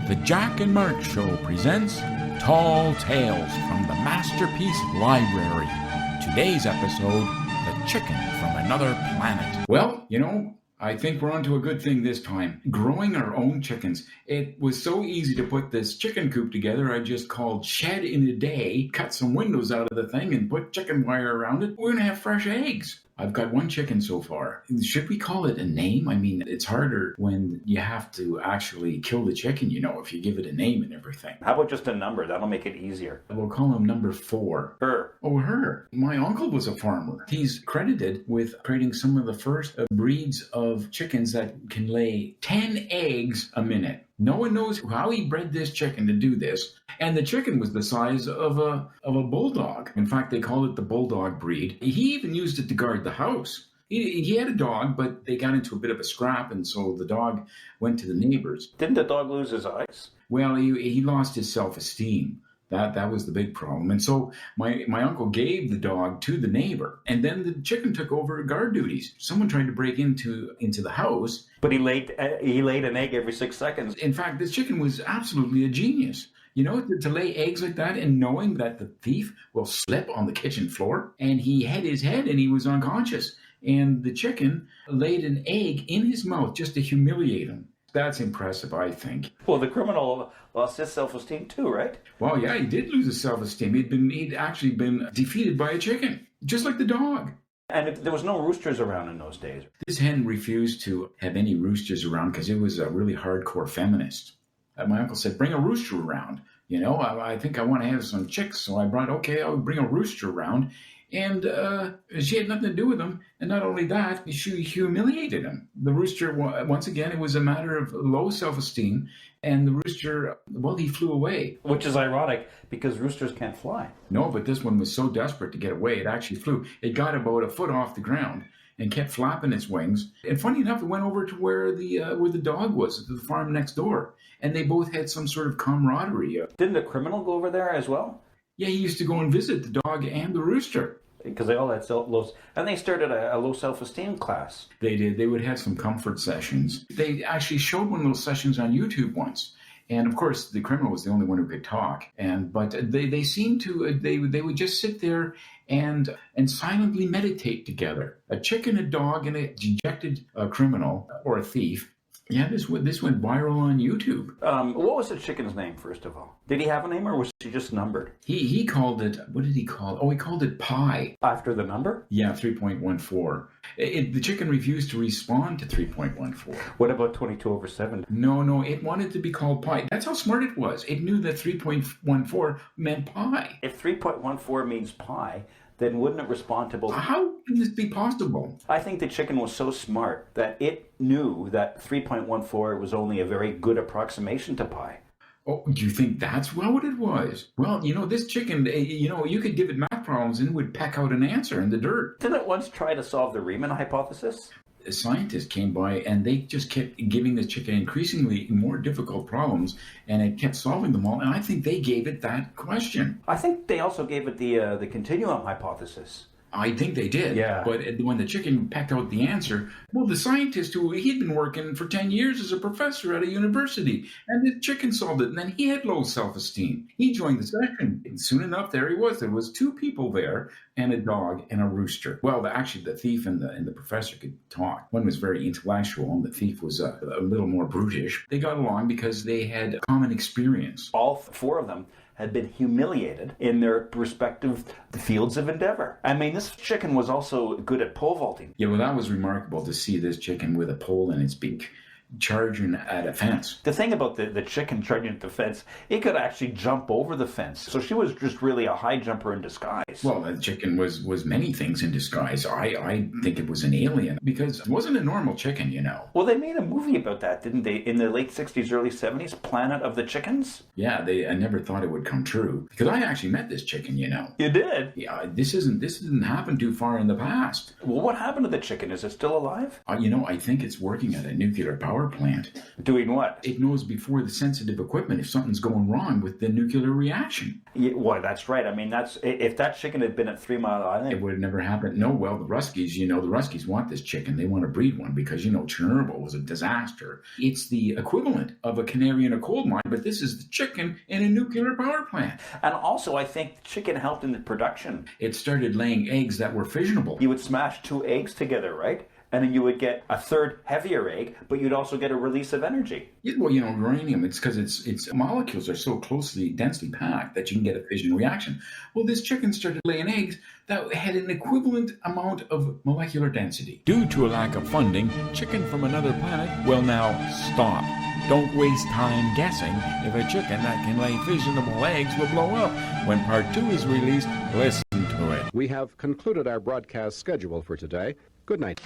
The Jack and Mark Show presents Tall Tales from the Masterpiece Library. Today's episode, The Chicken from Another Planet. Well, I think we're onto a good thing this time. Growing our own chickens. It was so easy to put this chicken coop together. I just called shed in a day, cut some windows out of the thing, and put chicken wire around it. We're going to have fresh eggs. I've got one chicken so far. Should we call it a name? I mean, it's harder when you have to actually kill the chicken, if you give it a name and everything. How about just a number? That'll make it easier. We'll call him number 4. Her. Oh, her. My uncle was a farmer. He's credited with creating some of the first breeds of chickens that can lay 10 eggs a minute. No one knows how he bred this chicken to do this. And the chicken was the size of a bulldog. In fact, they called it the bulldog breed. He even used it to guard the house. He had a dog, but they got into a bit of a scrap, and so the dog went to the neighbors. Didn't the dog lose his eyes? Well, he lost his self-esteem. That was the big problem. And so my uncle gave the dog to the neighbor, and then the chicken took over guard duties. Someone tried to break into the house. But he laid an egg every 6 seconds. In fact, this chicken was absolutely a genius. To lay eggs like that, and knowing that the thief will slip on the kitchen floor, and he had his head and he was unconscious. And the chicken laid an egg in his mouth just to humiliate him. That's impressive, I think. Well, the criminal lost his self-esteem too, right? Well, yeah, he did lose his self-esteem. He'd actually been defeated by a chicken, just like the dog. And there was no roosters around in those days. This hen refused to have any roosters around because it was a really hardcore feminist. My uncle said, bring a rooster around. I think I want to have some chicks. So I'll bring a rooster around. And she had nothing to do with him. And not only that, she humiliated him. The rooster, once again, it was a matter of low self-esteem. And the rooster, he flew away. Which is ironic because roosters can't fly. No, but this one was so desperate to get away, it actually flew. It got about a foot off the ground and kept flapping its wings. And funny enough, it went over to where the dog was, to the farm next door. And they both had some sort of camaraderie. Didn't the criminal go over there as well? Yeah, he used to go and visit the dog and the rooster. Because they all had low... And they started a low self-esteem class. They did. They would have some comfort sessions. They actually showed one of those sessions on YouTube once. And of course, the criminal was the only one who could talk. But they seemed to... They would just sit there and silently meditate together. A chicken, a dog, and a dejected criminal or a thief. Yeah, this went viral on YouTube. What was the chicken's name, first of all? Did he have a name, or was she just numbered? He called it, what did he call it? Oh, he called it Pi. After the number? Yeah, 3.14. The chicken refused to respond to 3.14. What about 22/7? No, it wanted to be called Pi. That's how smart it was. It knew that 3.14 meant pi. If 3.14 means pi, then wouldn't it respond to both? How can this be possible? I think the chicken was so smart that it knew that 3.14 was only a very good approximation to pi. Oh, do you think that's what it was? Well, this chicken, you could give it math problems and it would peck out an answer in the dirt. Didn't it once try to solve the Riemann hypothesis? A scientist came by and they just kept giving the chicken increasingly more difficult problems, and it kept solving them all. And I think they gave it that question. I think they also gave it the continuum hypothesis. I think they did. Yeah. But when the chicken pecked out the answer, the scientist he'd been working for 10 years as a professor at a university, and the chicken solved it, and then he had low self-esteem. He joined the session. And soon enough, there he was. There was 2 people there, and a dog and a rooster. Well, actually, the thief and the professor could talk. One was very intellectual, and the thief was a little more brutish. They got along because they had common experience. All 4 of them had been humiliated in their respective fields of endeavor. I mean, this chicken was also good at pole vaulting. Yeah, that was remarkable to see this chicken with a pole in its beak charging at a fence. The thing about the chicken charging at the fence, it could actually jump over the fence. So she was just really a high jumper in disguise. Well, the chicken was many things in disguise. I think it was an alien because it wasn't a normal chicken, Well, they made a movie about that, didn't they? In the late 60s, early 70s, Planet of the Chickens? Yeah, I never thought it would come true because I actually met this chicken, You did? Yeah, this didn't happen too far in the past. Well, what happened to the chicken? Is it still alive? I think it's working at a nuclear power power plant. Doing what? It knows before the sensitive equipment if something's going wrong with the nuclear reaction. Yeah, well, that's right. I mean, if that chicken had been at 3 Mile It Island. would have never happened. No, well, the Ruskies, the Ruskies want this chicken. They want to breed one because, Chernobyl was a disaster. It's the equivalent of a canary in a coal mine, but this is the chicken in a nuclear power plant. And also, I think chicken helped in the production. It started laying eggs that were fissionable. You would smash 2 eggs together, right? And then you would get a third heavier egg, but you'd also get a release of energy. Yeah, well, uranium, it's because its molecules are so densely packed that you can get a fission reaction. Well, this chicken started laying eggs that had an equivalent amount of molecular density. Due to a lack of funding, Chicken from Another Planet will now stop. Don't waste time guessing if a chicken that can lay fissionable eggs will blow up. When part 2 is released, listen to it. We have concluded our broadcast schedule for today. Good night.